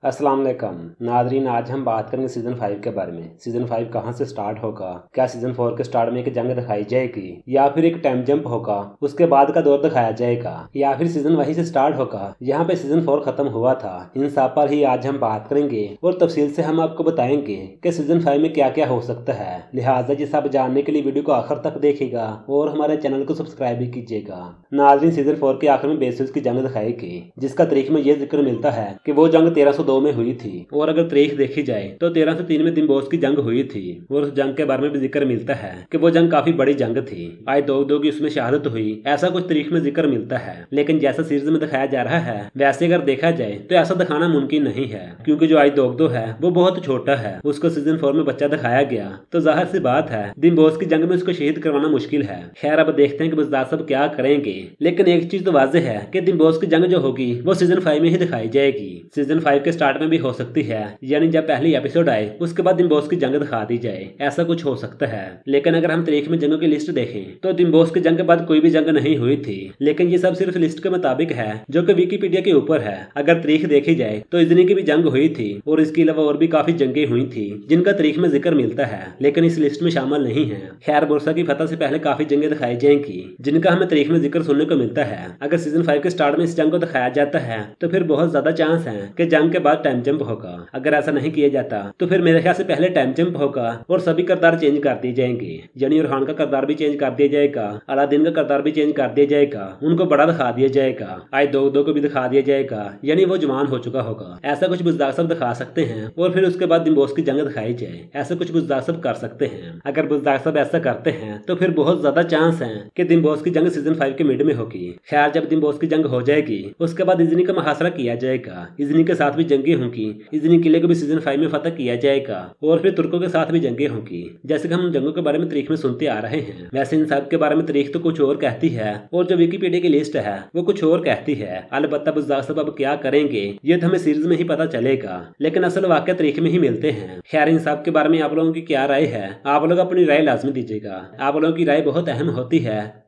अस्सलाम वालेकुम नादरीन, आज हम बात करेंगे सीज़न 5 के बारे में। सीज़न 5 कहां से स्टार्ट होगा, क्या सीज़न 4 के स्टार्ट में एक जंग दिखाई जाएगी या फिर एक टाइम जंप होगा, उसके बाद का दौर दिखाया जाएगा या फिर सीज़न वहीं से स्टार्ट होगा जहां पे सीज़न 4 खत्म हुआ था। इन सब पर ही आज हम बात करेंगे और तफसील से हम आपको बताएंगे कि सीज़न 5 में क्या क्या हो सकता है। लिहाजा ये सब जानने के लिए वीडियो को आखिर तक देखिएगा और हमारे चैनल को सब्सक्राइब भी कीजिएगा। नादरीन, सीज़न 4 के आखिर में बेसिस की जंग दिखाएगी जिसका तारीख में यह जिक्र मिलता है कि वो जंग 1302 में हुई थी और अगर तारीख देखी जाए तो 1303 में दिम्बोस की जंग हुई थी और उस जंग के बारे में भी जिक्र मिलता है कि वो जंग काफी बड़ी जंग थी। आज दो की उसमें शहादत हुई, ऐसा कुछ तारीख में जिक्र मिलता है। लेकिन जैसा सीरीज में दिखाया जा रहा है वैसे अगर देखा जाए तो ऐसा दिखाना मुमकिन नहीं है, क्योंकि जो आज दो है वो बहुत छोटा है, उसको सीजन 4 में बच्चा दिखाया गया तो जाहिर सी बात है दिम्बोस की जंग में उसको शहीद करवाना मुश्किल है। खैर अब देखते हैं कि बुज़दार सब क्या करेंगे, लेकिन एक चीज तो वाज़ेह है कि दिम्बोस की जंग जो होगी वो सीजन 5 में ही दिखाई जाएगी। सीजन 5 के स्टार्ट में भी हो सकती है, यानी जब पहली एपिसोड आए उसके बाद दिम्बोस की जंग दिखा दी जाए, ऐसा कुछ हो सकता है। लेकिन अगर हम तारीख में जंगों की लिस्ट देखें तो दिम्बोस की जंग के बाद कोई भी जंग नहीं हुई थी। लेकिन ये सब सिर्फ लिस्ट के मुताबिक है जो कि विकिपीडिया के ऊपर है। अगर तारीख देखी जाए तो इजनी की भी जंग हुई थी और इसके अलावा और भी काफी जंगें हुई थी जिनका तारीख में जिक्र मिलता है, लेकिन इस लिस्ट में शामिल नहीं है। खैर बुरसा की फतह से पहले काफी जंगें दिखाई जाएंगी जिनका हमें तारीख में जिक्र सुनने को मिलता है। अगर सीजन 5 के स्टार्ट में इस जंग को दिखाया जाता है तो फिर बहुत ज्यादा चांस है कि जंग के बाद टाइम जंप होगा। अगर ऐसा नहीं किया जाता तो फिर मेरे ख्याल से पहले टाइम जंप होगा और सभी किरदार चेंज कर दिए जाएंगे, यानी इरफान का किरदार भी चेंज कर दिया जाएगा, अलादीन का किरदार भी चेंज कर दिया जाएगा, उनको बड़ा दिखा दिया जाएगा, आज दो को भी दिखा दिया जाएगा, यानी वो जवान हो चुका होगा। ऐसा कुछ बुज़दार सब दिखा सकते हैं और फिर उसके बाद दिम्बोस की जंग दिखाई जाए, ऐसा कुछ बुज़दार सब कर सकते हैं। अगर बुज़दार सब ऐसा करते हैं तो फिर बहुत ज्यादा चांस है कि दिम्बोस की जंग सीजन 5 के मिड में होगी। खैर जब दिम्बोस की जंग हो जाएगी उसके बाद इजनी का मुहासरा किया जाएगा, इजनी के साथ भी जंगें होंगी, इजनी किले को भी सीजन 5 में फतह किया जाएगा और फिर तुर्कों के साथ भी जंगें होंगी। जैसे कि हम जंगों के बारे में तारीख में सुनते आ रहे हैं, वैसे इन सब के बारे में तारीख तो कुछ और कहती है और जो विकिपीडिया की लिस्ट है वो कुछ और कहती है। अलबत्ता बुज़दार सब अब क्या करेंगे ये तो हमें सीरीज में ही पता चलेगा, लेकिन असल वाक़या तारीख में ही मिलते हैं। खैर इन सब के बारे में आप लोगों की क्या राय है, आप लोग अपनी राय लाजमी दीजिएगा। आप लोगों की राय बहुत अहम होती है